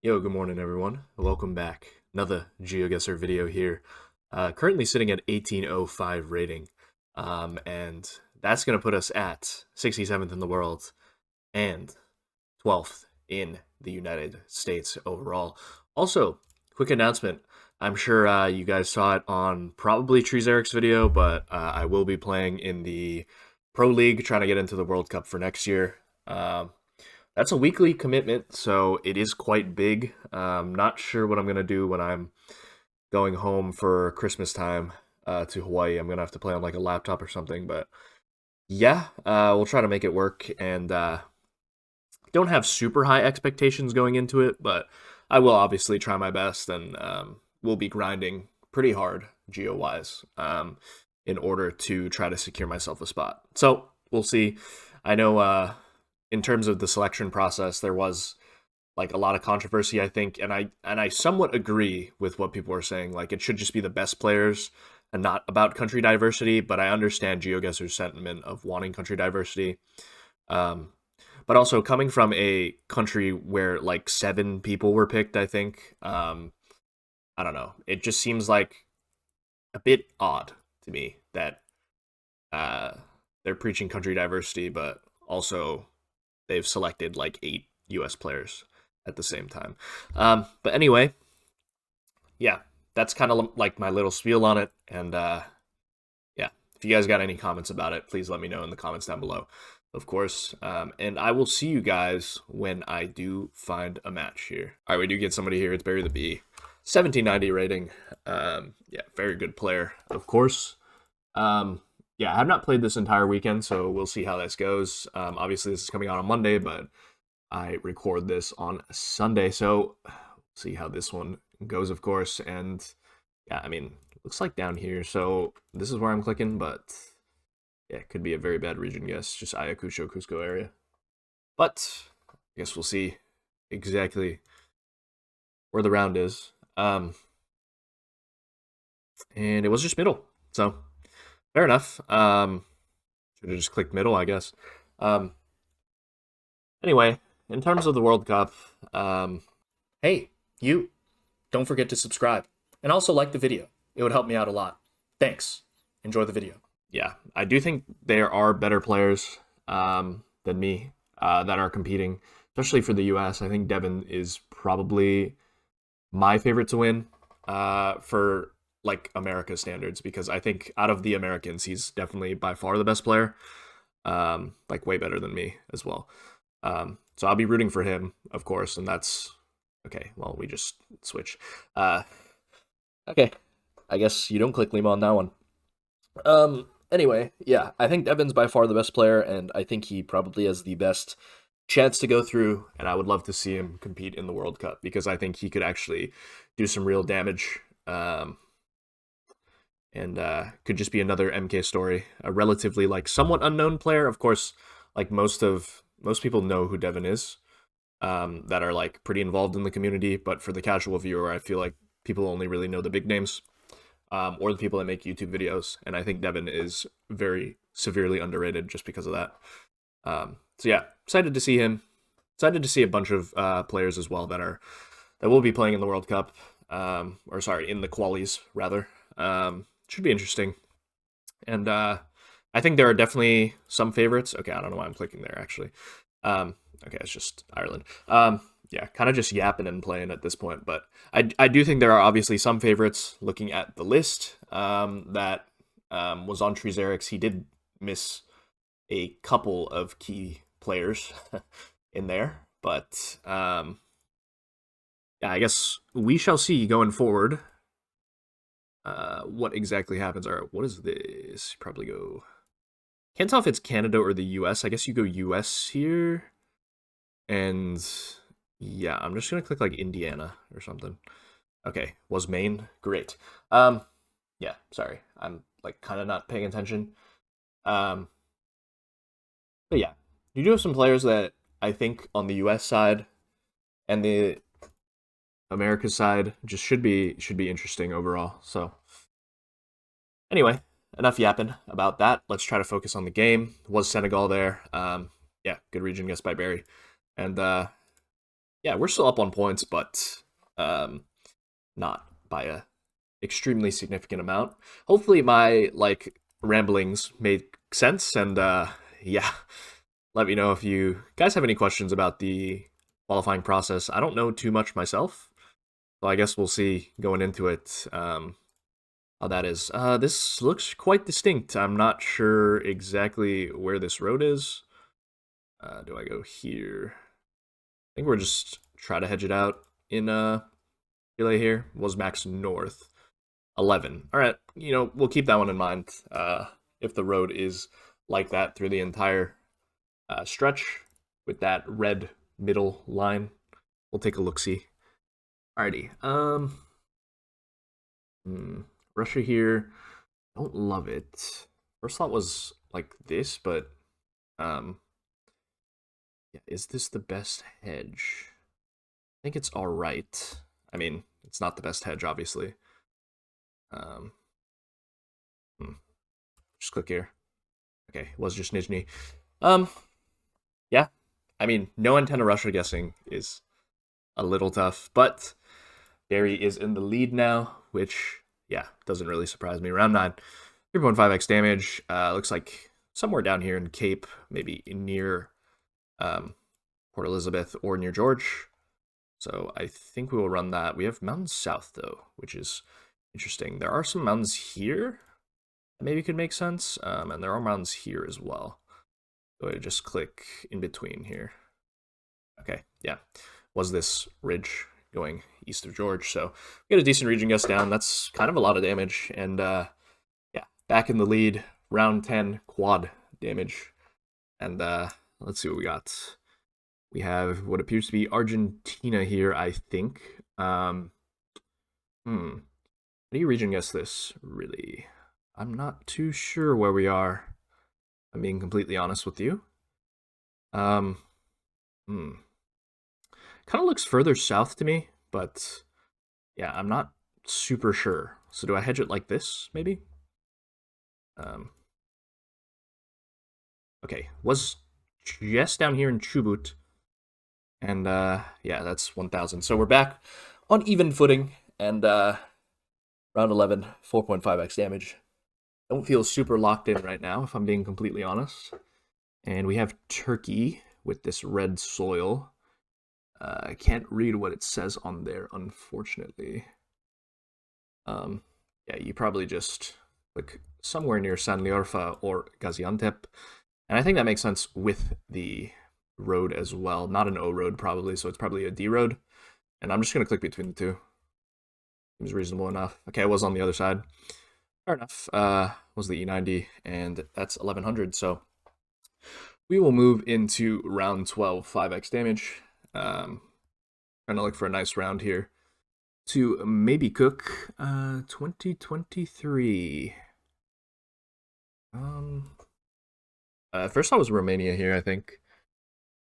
Yo, good morning, everyone. Welcome back. Another GeoGuessr video here. Currently sitting at 1805 rating, and that's going to put us at 67th in the world and 12th in the United States overall. Also, quick announcement. I'm sure you guys saw it on probably Trees Eric's video, but I will be playing in the Pro League, trying to get into the World Cup for next year. That's a weekly commitment, so it is quite big. Not sure what I'm gonna do when I'm going home for Christmas time to Hawaii. I'm gonna have to play on like a laptop or something, but yeah, we'll try to make it work. And don't have super high expectations going into it, but I will obviously try my best, and we'll be grinding pretty hard geo wise in order to try to secure myself a spot. So we'll see. I know. In terms of the selection process, there was like a lot of controversy, I think, and I somewhat agree with what people are saying. Like it should just be the best players and not about country diversity. But I understand GeoGuessr's sentiment of wanting country diversity. Um, but also coming from a country where like 7 people were picked, I think. I don't know. It just seems like a bit odd to me that uh, they're preaching country diversity, but also they've selected like 8 U.S. players at the same time. But anyway, yeah, that's kind of like my little spiel on it. And yeah, if you guys got any comments about it, please let me know in the comments down below, of course. And I will see you guys when I do find a match here. All right, we do get somebody here. It's BarryTheBee. 1790 rating. Yeah, very good player, of course. Yeah, I have not played this entire weekend, so we'll see how this goes. Obviously, this is coming out on Monday, but I record this on Sunday, so we'll see how this one goes, of course. And yeah, I mean, looks like down here, so this is where I'm clicking, but yeah, it could be a very bad region guess, just Ayacucho, Cusco area. But I guess we'll see exactly where the round is. And it was just middle, so fair enough. Should have just clicked middle, I guess. Um, anyway, in terms of the World Cup, hey, you, don't forget to subscribe and also like the video. It would help me out a lot. Thanks. Enjoy the video. Yeah, I do think there are better players than me that are competing, especially for the U.S. I think Devin is probably my favorite to win for like America standards, because I think out of the Americans, he's definitely by far the best player, like way better than me as well. So I'll be rooting for him, of course, and that's okay. Well, we just switch. Okay, I guess you don't click Lima on that one. Anyway, yeah, I think Devin's by far the best player, and I think he probably has the best chance to go through, and I would love to see him compete in the World Cup because I think he could actually do some real damage. And could just be another MK story. A relatively like somewhat unknown player, of course. Like most people know who Devin is, that are like pretty involved in the community. But for the casual viewer, I feel like people only really know the big names, or the people that make YouTube videos. And I think Devin is very severely underrated just because of that. So yeah, excited to see him. Excited to see a bunch of players as well that will be playing in the World Cup, or sorry, in the qualies rather. Should be interesting. And I think there are definitely some favorites. Okay, I don't know why I'm clicking there, actually. Okay, it's just Ireland. Yeah, kind of just yapping and playing at this point. But I do think there are obviously some favorites. Looking at the list that was on Trees Eric's, he did miss a couple of key players in there. But yeah, I guess we shall see going forward what exactly happens. All right, what is this? Probably go. Can't tell if it's Canada or the US. I guess you go US here. And yeah, I'm just gonna click like Indiana or something. Okay, was Maine. Great. Yeah, sorry. I'm like kind of not paying attention. But yeah, you do have some players that I think on the US side and the America side just should be interesting overall. So anyway, enough yapping about that. Let's try to focus on the game. Was Senegal there? Yeah, good region guess by Barry. And yeah, we're still up on points, but not by a extremely significant amount. Hopefully my like ramblings made sense, and yeah, let me know if you guys have any questions about the qualifying process. I don't know too much myself, so I guess we'll see going into it how that is. This looks quite distinct. I'm not sure exactly where this road is. Do I go here? I think we're just try to hedge it out in Chile here. Was max north. 11. All right, we'll keep that one in mind. If the road is like that through the entire stretch with that red middle line, we'll take a look-see. Alrighty. Russia here. Don't love it. First thought was like this, but yeah, is this the best hedge? I think it's all right. I mean, it's not the best hedge, obviously. Um, just click here. Okay, it was just Nizhny. Yeah. I mean, no antenna Russia guessing is a little tough, but Barry is in the lead now, which, yeah, doesn't really surprise me. Round 9, 3.5x damage. Looks like somewhere down here in Cape, maybe near Port Elizabeth or near George. So I think we will run that. We have mountains south, though, which is interesting. There are some mountains here that maybe could make sense, and there are mountains here as well. So I just click in between here. Okay, yeah. Was this ridge going east of George? So we got a decent region guess down. That's kind of a lot of damage. And yeah, back in the lead. Round 10, quad damage. And let's see what we got. We have what appears to be Argentina here, I think. How do you region guess this, really? I'm not too sure where we are. I'm being completely honest with you. Kind of looks further south to me, but yeah, I'm not super sure. So do I hedge it like this, maybe? Okay, was just down here in Chubut. And yeah, that's 1,000. So we're back on even footing, and round 11, 4.5x damage. Don't feel super locked in right now, if I'm being completely honest. And we have Turkey with this red soil. I can't read what it says on there, unfortunately. Yeah, you probably just click somewhere near Sanliorfa or Gaziantep. And I think that makes sense with the road as well. Not an O road, probably, so it's probably a D road. And I'm just going to click between the two. Seems reasonable enough. Okay, I was on the other side. Fair enough. Was the E90, and that's 1100, so we will move into round 12, 5x damage. Trying to look for a nice round here to maybe cook 2023. First I was Romania here, I think.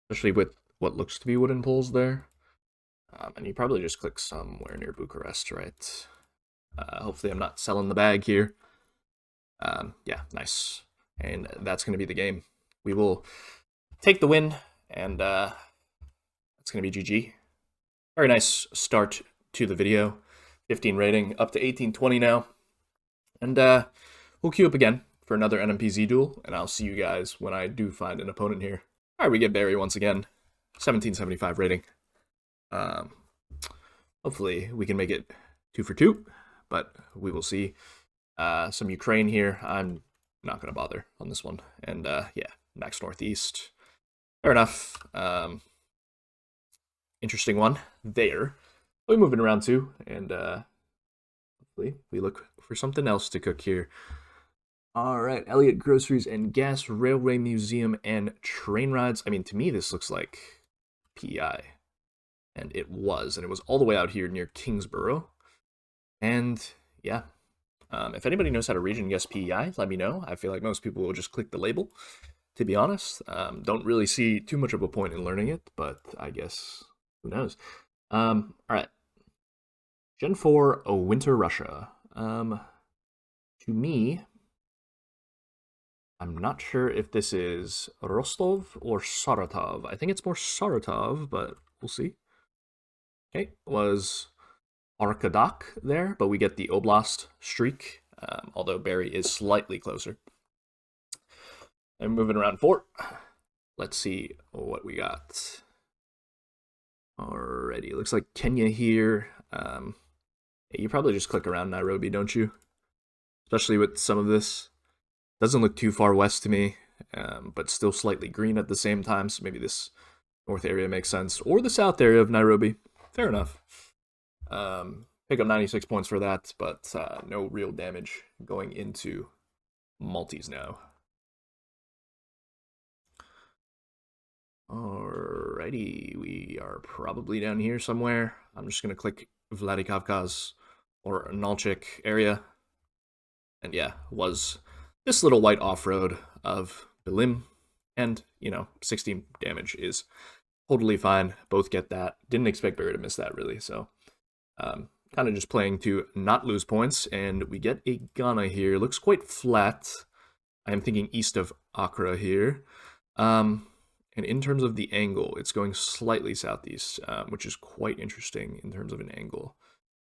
Especially with what looks to be wooden poles there. And you probably just click somewhere near Bucharest, right? Hopefully I'm not selling the bag here. Yeah, nice. And that's going to be the game. We will take the win, and it's going to be GG. Very nice start to the video. 15 rating, up to 1820 now. And we'll queue up again for another NMPZ duel, and I'll see you guys when I do find an opponent here. All right, we get Barry once again. 1775 rating. Hopefully we can make it 2 for 2, but we will see. Some Ukraine here. I'm not going to bother on this one. And yeah, max northeast. Fair enough. Interesting one there. We move in round 2, and hopefully we look for something else to cook here. All right, Elliott Groceries and Gas, Railway Museum, and Train Rides. I mean, to me, this looks like PEI. And it was all the way out here near Kingsborough. And yeah, if anybody knows how to region guess PEI, let me know. I feel like most people will just click the label, to be honest. Don't really see too much of a point in learning it, but I guess, who knows? All right. Gen 4, Winter Russia. To me, I'm not sure if this is Rostov or Saratov. I think it's more Saratov, but we'll see. Okay, was Arkadak there, but we get the Oblast streak, although Barry is slightly closer. And moving around 4. Let's see what we got. Alrighty, looks like Kenya here. You probably just click around Nairobi, don't you? Especially with some of this. Doesn't look too far west to me, but still slightly green at the same time, so maybe this north area makes sense. Or the south area of Nairobi. Fair enough. Pick up 96 points for that, but no real damage going into Maltese now. Alrighty, we are probably down here somewhere. I'm just going to click Vladikavkaz or Nalchik area. And yeah, was this little white off-road of Bilim. And, 16 damage is totally fine. Both get that. Didn't expect Barry to miss that, really. So, kind of just playing to not lose points. And we get a Ghana here. Looks quite flat. I am thinking east of Accra here. And in terms of the angle, it's going slightly southeast, which is quite interesting in terms of an angle.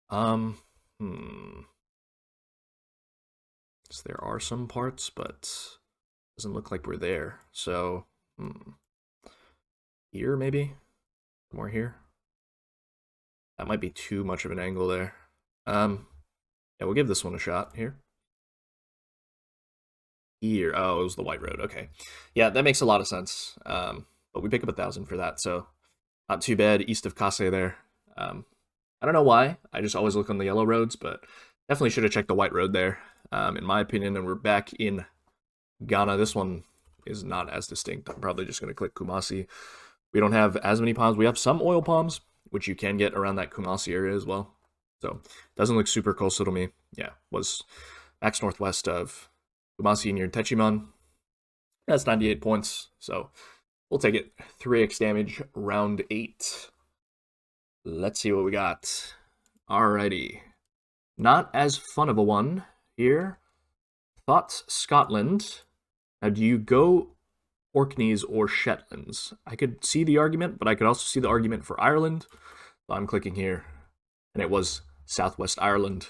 So there are some parts, but doesn't look like we're there. So, here maybe? More here? That might be too much of an angle there. Yeah, we'll give this one a shot here. Here. Oh, it was the white road. Okay. Yeah, that makes a lot of sense. But we pick up 1,000 for that, so not too bad. East of Kase there. I don't know why. I just always look on the yellow roads, but definitely should have checked the white road there, in my opinion. And we're back in Ghana. This one is not as distinct. I'm probably just going to click Kumasi. We don't have as many palms. We have some oil palms, which you can get around that Kumasi area as well. So doesn't look super coastal to me. Yeah, was max northwest of Kumasi near Techiman. That's 98 points, so we'll take it. 3x damage, round 8. Let's see what we got. Alrighty. Not as fun of a one here. Thoughts Scotland. Now, do you go Orkneys or Shetlands? I could see the argument, but I could also see the argument for Ireland. So I'm clicking here, and it was Southwest Ireland.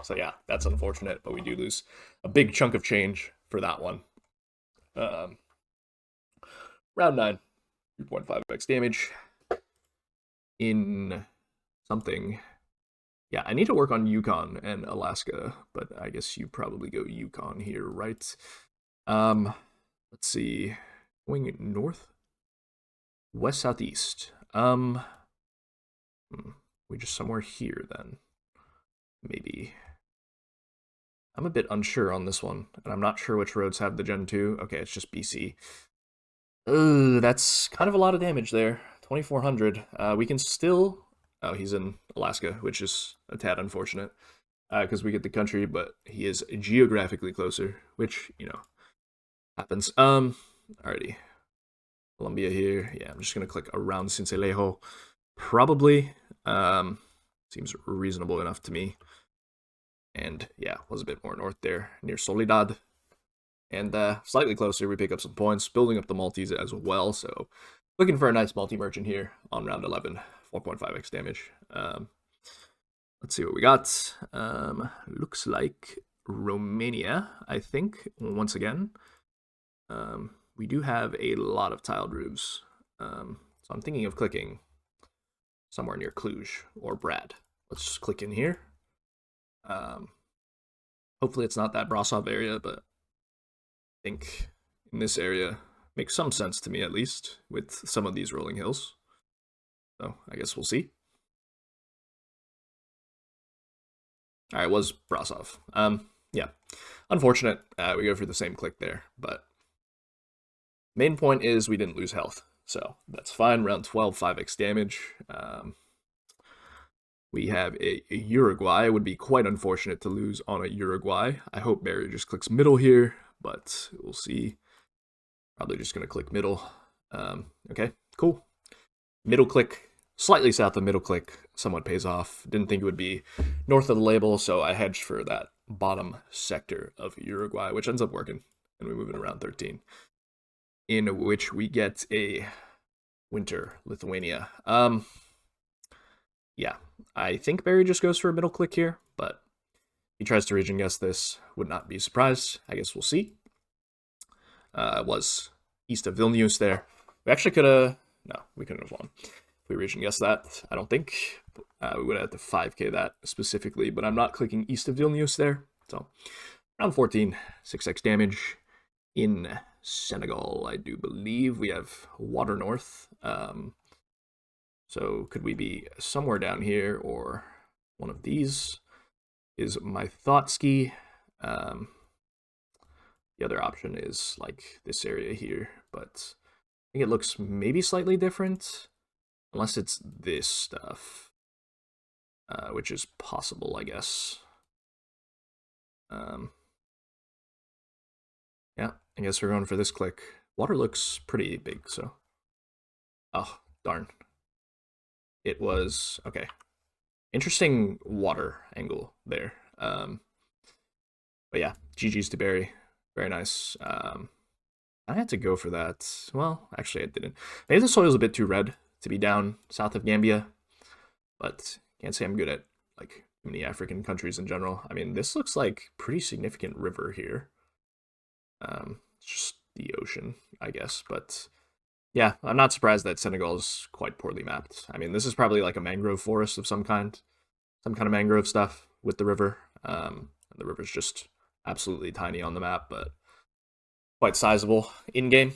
So yeah, that's unfortunate, but we do lose a big chunk of change for that one. Round 9, 3.5x damage in something. Yeah, I need to work on Yukon and Alaska, but I guess you probably go Yukon here, right? Let's see. Going north? West, southeast. We just somewhere here then. Maybe. I'm a bit unsure on this one, and I'm not sure which roads have the Gen 2. Okay, it's just BC. That's kind of a lot of damage there. 2,400. We can still... Oh, he's in Alaska, which is a tad unfortunate, because we get the country, but he is geographically closer, which, happens. Alrighty. Colombia here. Yeah, I'm just going to click around Sincelejo. Probably. Seems reasonable enough to me. And yeah, was a bit more north there, near Soledad. And slightly closer, we pick up some points, building up the Maltese as well. So looking for a nice multi-merchant here on round 11, 4.5x damage. Let's see what we got. Looks like Romania, I think, once again. We do have a lot of tiled roofs. So I'm thinking of clicking somewhere near Cluj or Brad. Let's just click in here. Hopefully it's not that Brasov area, but I think in this area makes some sense to me, at least, with some of these rolling hills. So I guess we'll see. All right, was Brasov. Yeah, unfortunate. We go for the same click there, but main point is we didn't lose health, so that's fine. Round 12, 5x damage. We have a Uruguay. It would be quite unfortunate to lose on a Uruguay. I hope Barry just clicks middle here, but we'll see. Probably just going to click middle. Okay, cool. Middle click, slightly south of middle click, somewhat pays off. Didn't think it would be north of the label, so I hedged for that bottom sector of Uruguay, which ends up working, and we move it around 13, in which we get a winter Lithuania. Yeah, I think Barry just goes for a middle click here, but he tries to region guess this. Would not be surprised. I guess we'll see. It was east of Vilnius there. We actually could have... No, we couldn't have won. If we region guessed that, I don't think. We would have had to 5k that specifically, but I'm not clicking east of Vilnius there. So, round 14, 6x damage in Senegal, I do believe. We have water north. So could we be somewhere down here or one of these is my thought ski. The other option is like this area here, but I think it looks maybe slightly different, unless it's this stuff, which is possible, I guess. Yeah, I guess we're going for this click. Water looks pretty big, so... Oh, darn. It was... Okay. Interesting water angle there. But yeah, GG's to Barry. Very nice. I had to go for that. Well, actually I didn't. Maybe the soil's a bit too red to be down south of Gambia, but can't say I'm good at like many African countries in general. I mean, this looks like pretty significant river here. It's just the ocean, I guess, but yeah, I'm not surprised that Senegal is quite poorly mapped. I mean, this is probably like a mangrove forest of some kind of mangrove stuff with the river. The river's just absolutely tiny on the map, but quite sizable in game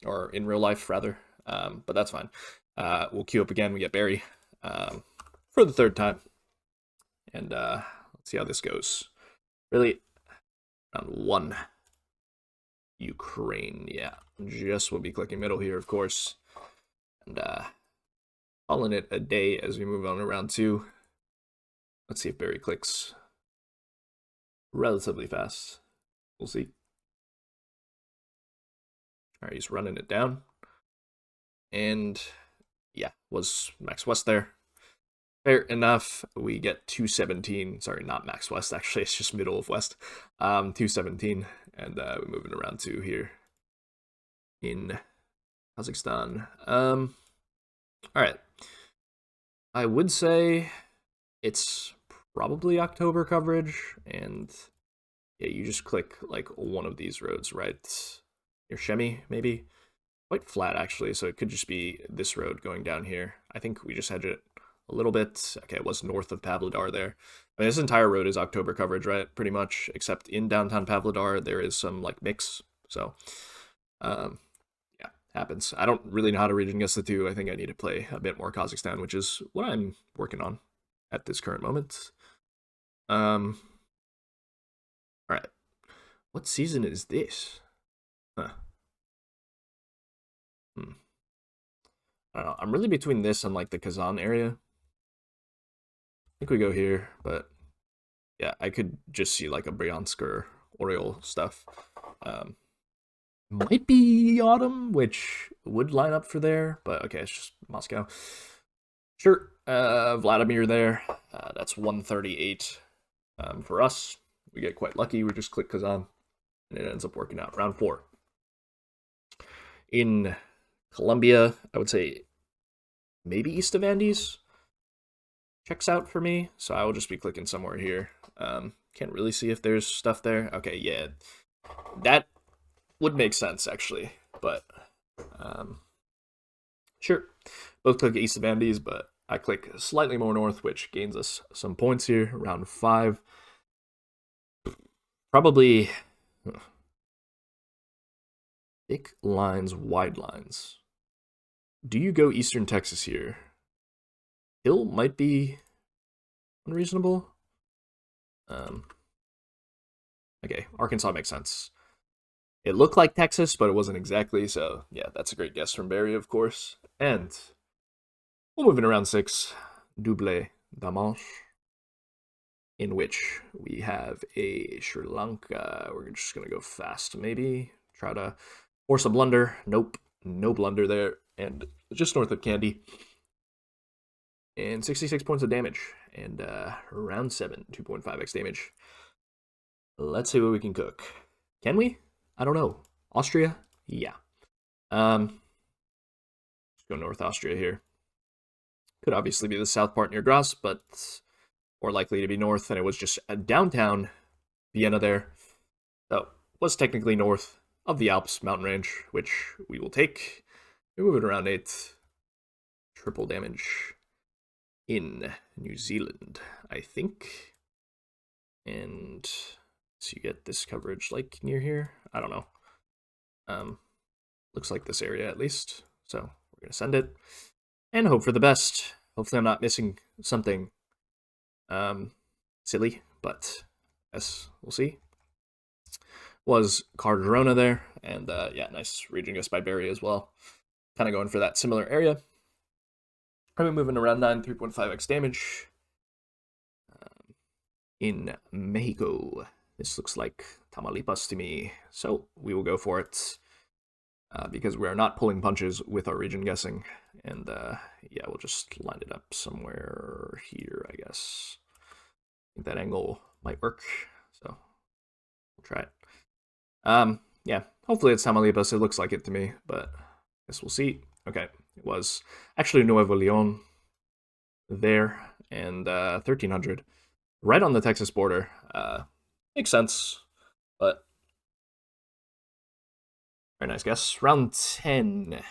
or in real life rather. But that's fine. We'll queue up again. We get Barry for the third time, and let's see how this goes. Really, round 1. Ukraine, yeah. Just will be clicking middle here, of course. And calling it a day as we move on to round 2. Let's see if Barry clicks relatively fast. We'll see. All right, he's running it down. And yeah, was Max West there. Fair enough. We get 217. Sorry, not Max West, actually. It's just middle of West. 217. And we're moving around 2 here in Kazakhstan. All right. I would say it's probably October coverage. And yeah, you just click like one of these roads, right? Near Shemi, maybe? Quite flat, actually. So it could just be this road going down here. I think we just had it a little bit. Okay, it was north of Pavlodar there. I mean, this entire road is October coverage, right? Pretty much, except in downtown Pavlodar, there is some, like, mix. So, yeah, happens. I don't really know how to region guess the two. I think I need to play a bit more Kazakhstan, which is what I'm working on at this current moment. All right. What season is this? Huh. I don't know. I'm really between this and, like, the Kazan area. I think we go here, but yeah, I could just see like a Bryansk or Oriole stuff. Might be autumn, which would line up for there, but okay, it's just Moscow. Sure, Vladimir there. That's 138 for us. We get quite lucky. We just click Kazan, and it ends up working out. Round 4. In Colombia, I would say maybe east of Andes checks out for me, so I will just be clicking somewhere here. Can't really see if there's stuff there. Okay, yeah, that would make sense actually, but sure. Both click east of Andes, but I click slightly more north, which gains us some points here. Round 5. Probably thick lines, wide lines. Do you go Eastern Texas here? Hill might be unreasonable. Okay, Arkansas makes sense. It looked like Texas, but it wasn't exactly, so yeah, that's a great guess from Barry, of course. And we'll move in around 6, Double Damanche, in which we have a Sri Lanka. We're just going to go fast, maybe. Try to force a blunder. Nope, no blunder there. And just north of Kandy. And 66 points of damage. And round 7, 2.5x damage. Let's see what we can cook. Can we? I don't know. Austria? Yeah. Let's go North Austria here. Could obviously be the south part near Graz, but more likely to be north, and it was just a downtown Vienna there. So was technically north of the Alps mountain range, which we will take. We move it around 8. Triple damage in New Zealand, I think. And so you get this coverage like near here. I don't know. Looks like this area at least. So we're gonna send it and hope for the best. Hopefully I'm not missing something silly, but yes, we'll see. Was Cardrona there, and yeah, nice region guess by Barry as well. Kind of going for that similar area. Probably moving around 9, 3.5x damage. In Mexico, this looks like Tamaulipas to me, so we will go for it. Because we are not pulling punches with our region guessing. And yeah, we'll just line it up somewhere here, I guess. I think that angle might work, so we'll try it. Yeah, hopefully it's Tamaulipas. It looks like it to me, but I guess we'll see. Okay, it was actually Nuevo Leon there, and 1300. Right on the Texas border. Makes sense, but very nice guess. Round 10.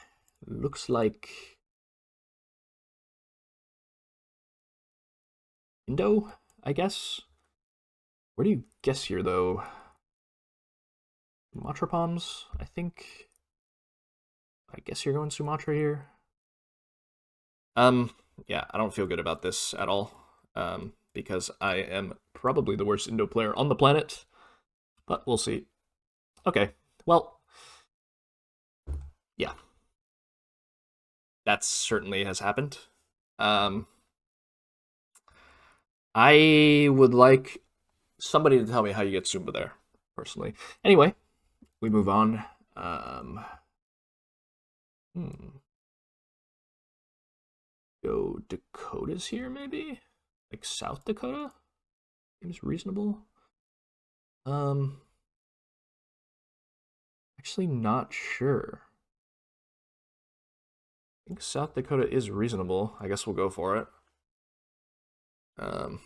Looks like Indo, I guess. Where do you guess here, though? Sumatra palms, I think. I guess you're going Sumatra here. Yeah, I don't feel good about this at all. Because I am probably the worst Indo player on the planet. But we'll see. Okay, well, yeah. That certainly has happened. I would like somebody to tell me how you get Sumba there, personally. Anyway, we move on. Go Dakotas here, maybe? Like South Dakota? Seems reasonable. Actually not sure. I think South Dakota is reasonable. I guess we'll go for it. I'm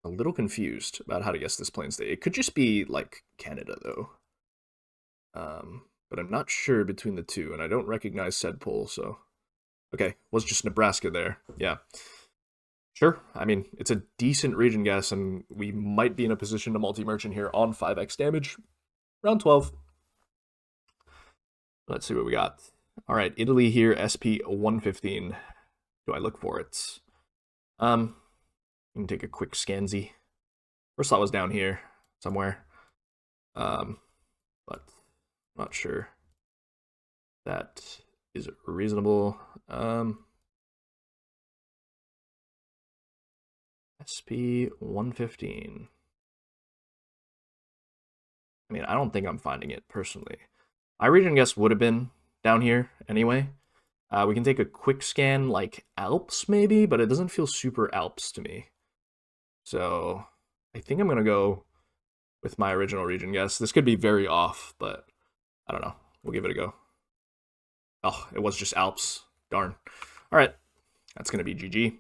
a little confused about how to guess this plains state. It could just be like Canada though. But I'm not sure between the two, and I don't recognize said poll, so okay, was just Nebraska there. Yeah. Sure. I mean, it's a decent region guess, and we might be in a position to multi-merchant here on 5x damage. Round 12. Let's see what we got. All right, Italy here, SP 115. Do I look for it? You can take a quick scansy. First thought was down here somewhere. But not sure that is reasonable. SP 115. I mean, I don't think I'm finding it personally. My region guess would have been down here anyway. We can take a quick scan like Alps maybe, but it doesn't feel super Alps to me. So I think I'm going to go with my original region guess. This could be very off, but I don't know. We'll give it a go. Oh, it was just Alps. Darn. All right. That's going to be GG.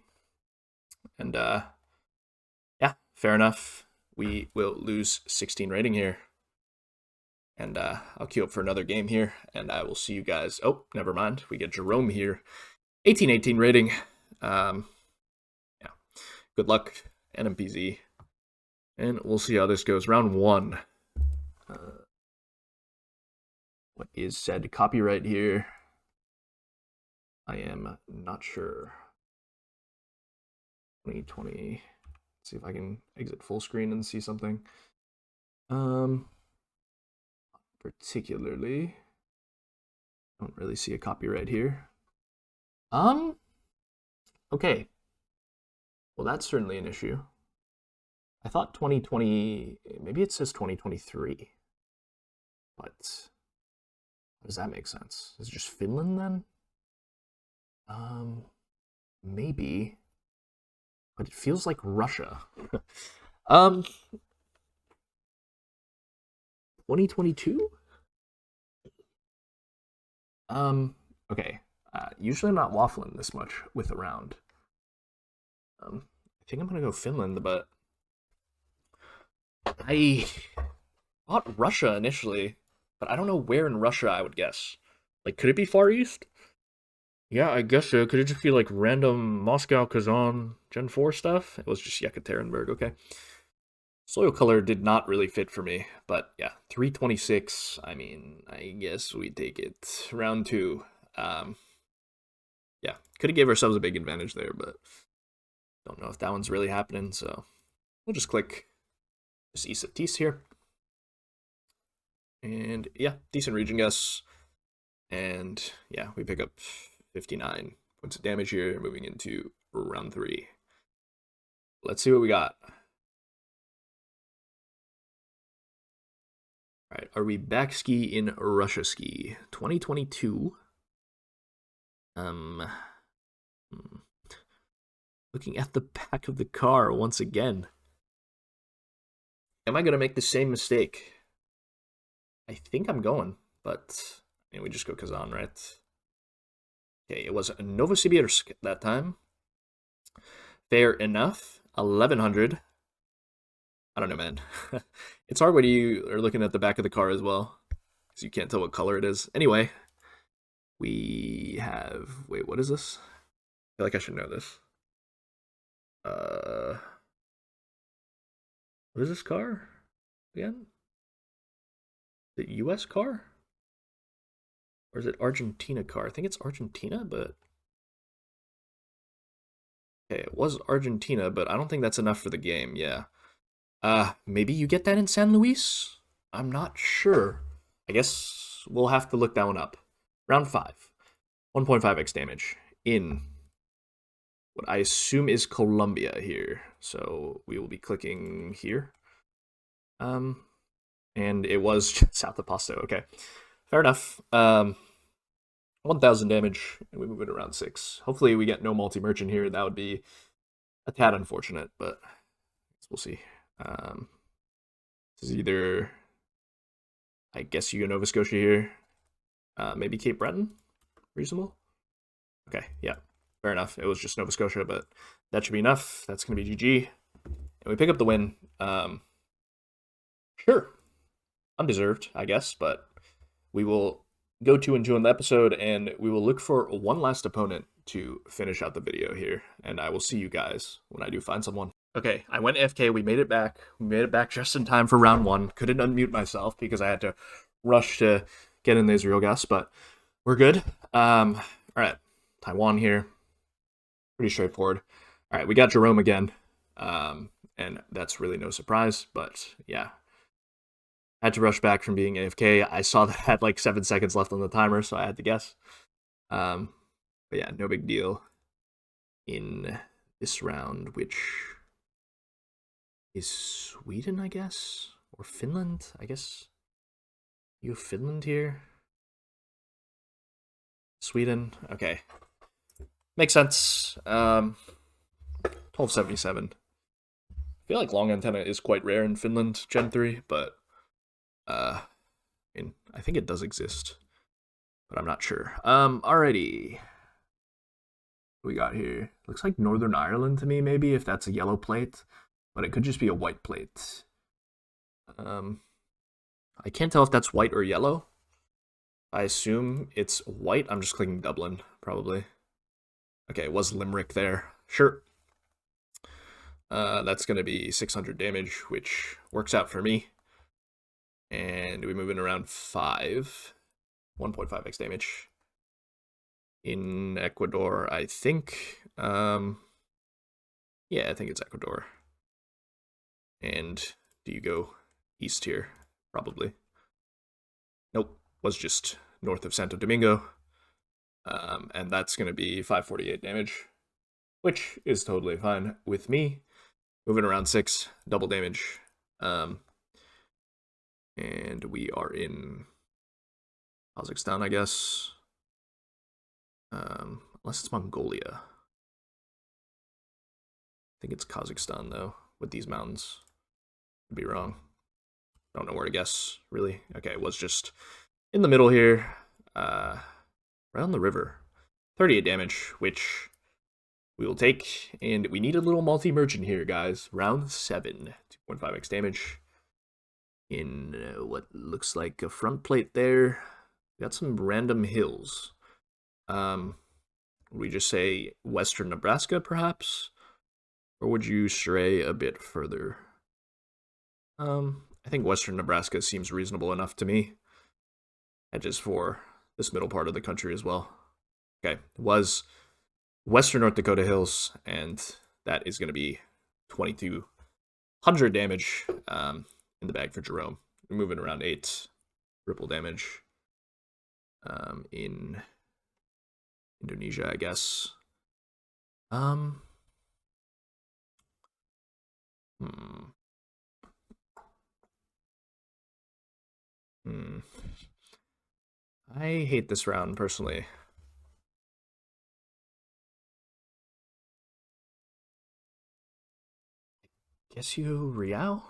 And yeah, fair enough. We will lose 16 rating here. And I'll queue up for another game here, and I will see you guys. Oh, never mind. We get Jerome here. 1818 rating. Yeah. Good luck, NMPZ. And we'll see how this goes. Round 1. What is said copyright here? I am not sure. 2020. Let's see if I can exit full screen and see something. Particularly, don't really see a copyright here. Okay. Well, that's certainly an issue. I thought 2020, maybe it says 2023. But how does that make sense? Is it just Finland then? Maybe. But it feels like Russia. 2022? Okay. Usually I'm not waffling this much with a round. I think I'm gonna go Finland, but I thought Russia initially, but I don't know where in Russia I would guess. Like, could it be Far East? Yeah, I guess so. Could it just be like random Moscow, Kazan, Gen 4 stuff? It was just Yekaterinburg, okay. Soil color did not really fit for me, but yeah, 326. I mean, I guess we take it. Round two. Um, yeah, could have gave ourselves a big advantage there, but don't know if that one's really happening, so we'll just click this Isatis here. And yeah, decent region guess. And yeah, we pick up 59 points of damage here, moving into round three. Let's see what we got. All right, are we back ski in Russia ski 2022? Hmm. Looking at the back of the car once again. Am I going to make the same mistake? I think I'm going, but we just go Kazan, right? Okay, it was Novosibirsk that time. Fair enough. 1100. I don't know, man. It's hard when you are looking at the back of the car as well, because you can't tell what color it is. Anyway, we have. Wait, what is this? I feel like I should know this. What is this car again? The U.S. car? Or is it Argentina car? I think it's Argentina, but okay, it was Argentina, but I don't think that's enough for the game. Yeah. Maybe you get that in San Luis? I'm not sure. I guess we'll have to look that one up. Round 5. 1.5x damage in what I assume is Colombia here. So we will be clicking here. And it was south of Pasto. Okay, fair enough. 1,000 damage, and we move it around 6. Hopefully we get no multi-merchant here. That would be a tad unfortunate, but we'll see. This is either, I guess you go Nova Scotia here. Maybe Cape Breton? Reasonable? Okay, yeah, fair enough. It was just Nova Scotia, but that should be enough. That's going to be GG. And we pick up the win. Sure. Undeserved, I guess, but we will go to enjoy the episode, and we will look for one last opponent to finish out the video here, and I will see you guys when I do find someone. Okay, I went AFK. We made it back. We made it back just in time for round 1. Couldn't unmute myself because I had to rush to get in the Israel guess, but we're good. All right, Taiwan here. Pretty straightforward. All right, we got Jerome again, and that's really no surprise, but yeah. I had to rush back from being AFK. I saw that I had like 7 seconds left on the timer, so I had to guess. But yeah, no big deal in this round, which is Sweden, I guess? Or Finland, I guess? You have Finland here? Sweden, okay. Makes sense. 1277. I feel like long antenna is quite rare in Finland, Gen 3, but I mean, I think it does exist, but I'm not sure. Alrighty. What we got here? Looks like Northern Ireland to me, maybe, if that's a yellow plate, but it could just be a white plate. I can't tell if that's white or yellow. I assume it's white. I'm just clicking Dublin, probably. Okay, it was Limerick there. Sure. That's going to be 600 damage, which works out for me. And we move in around 5. 1.5x damage. In Ecuador, I think. Yeah, I think it's Ecuador. And do you go east here? Probably. Nope, was just north of Santo Domingo. And that's going to be 548 damage, which is totally fine with me. Moving around 6, double damage. And we are in Kazakhstan, I guess. Unless it's Mongolia. I think it's Kazakhstan, though, with these mountains. Could be wrong. Don't know where to guess, really. Okay, it was just in the middle here. Right on the river. 38 damage, which we will take. And we need a little multi-merchant here, guys. Round 7, 2.5x damage. In what looks like a front plate there. Got some random hills. We just say western Nebraska, perhaps? Or would you stray a bit further? I think western Nebraska seems reasonable enough to me. Edges for this middle part of the country as well. Okay, it was western North Dakota hills, and that is going to be 2,200 damage in the bag for Jerome. We're moving around 8 ripple damage in Indonesia, I guess. I hate this round, personally. Guess you Riau?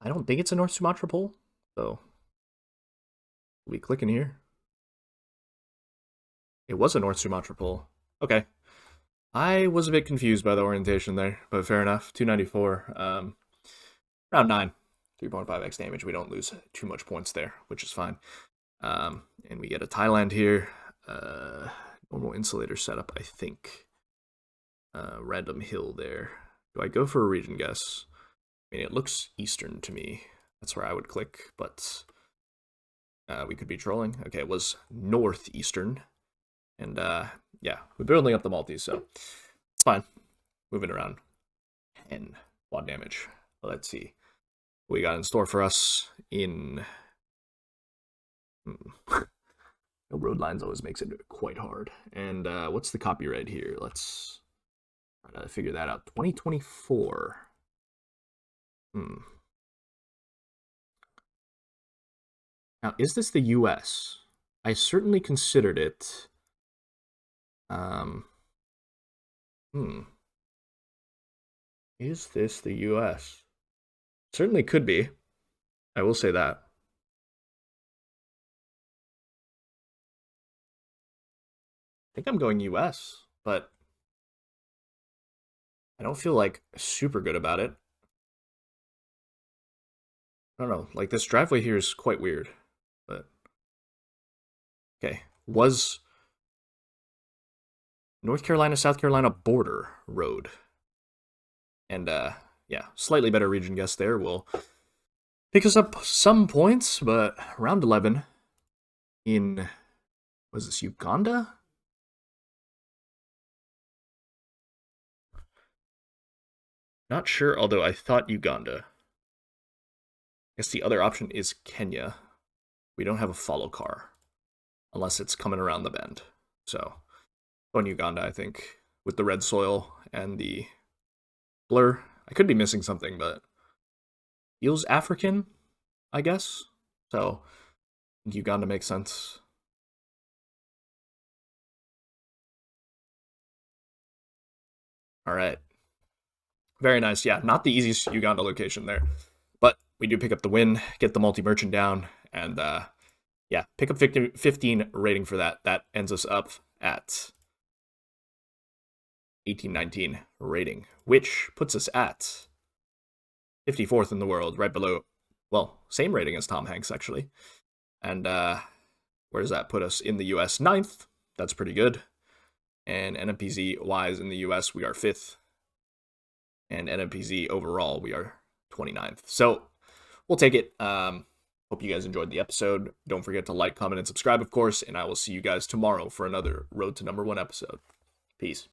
I don't think it's a North Sumatra pole, so we clicking here. It was a North Sumatra pole. Okay. I was a bit confused by the orientation there, but fair enough. 294. Round 9. 3.5x damage. We don't lose too much points there, which is fine. And we get a Thailand here. Normal insulator setup, I think. Random hill there. Do I go for a region guess? I mean, it looks eastern to me. That's where I would click, but we could be trolling. Okay, it was northeastern. And yeah, we're building up the multis, so it's fine. Moving around. 10 quad damage. Let's see what we got in store for us in... No road lines always makes it quite hard. And what's the copyright here? Let's try to figure that out. 2024. Now, is this the US? I certainly considered it. Is this the US? Certainly could be. I will say that. I think I'm going US, but I don't feel like super good about it. I don't know, like this driveway here is quite weird, but okay. Was North Carolina, South Carolina border road. And yeah, slightly better region guess there will pick us up some points, but round 11 in, was this Uganda? Not sure, although I thought Uganda. I guess the other option is Kenya. We don't have a follow car, unless it's coming around the bend. So, going Uganda, I think, with the red soil and the blur. I could be missing something, but feels African, I guess. So, Uganda makes sense. All right. Very nice. Yeah, not the easiest Uganda location there. But we do pick up the win, get the multi-merchant down, and yeah, pick up 15 rating for that. That ends us up at 1819 rating, which puts us at 54th in the world, right below, well, same rating as Tom Hanks, actually. And where does that put us in the US? 9th. That's pretty good. And NMPZ-wise in the US, we are 5th. And NMPZ overall, we are 29th. So we'll take it. Hope you guys enjoyed the episode. Don't forget to like, comment, and subscribe, of course. And I will see you guys tomorrow for another Road to #1 episode. Peace.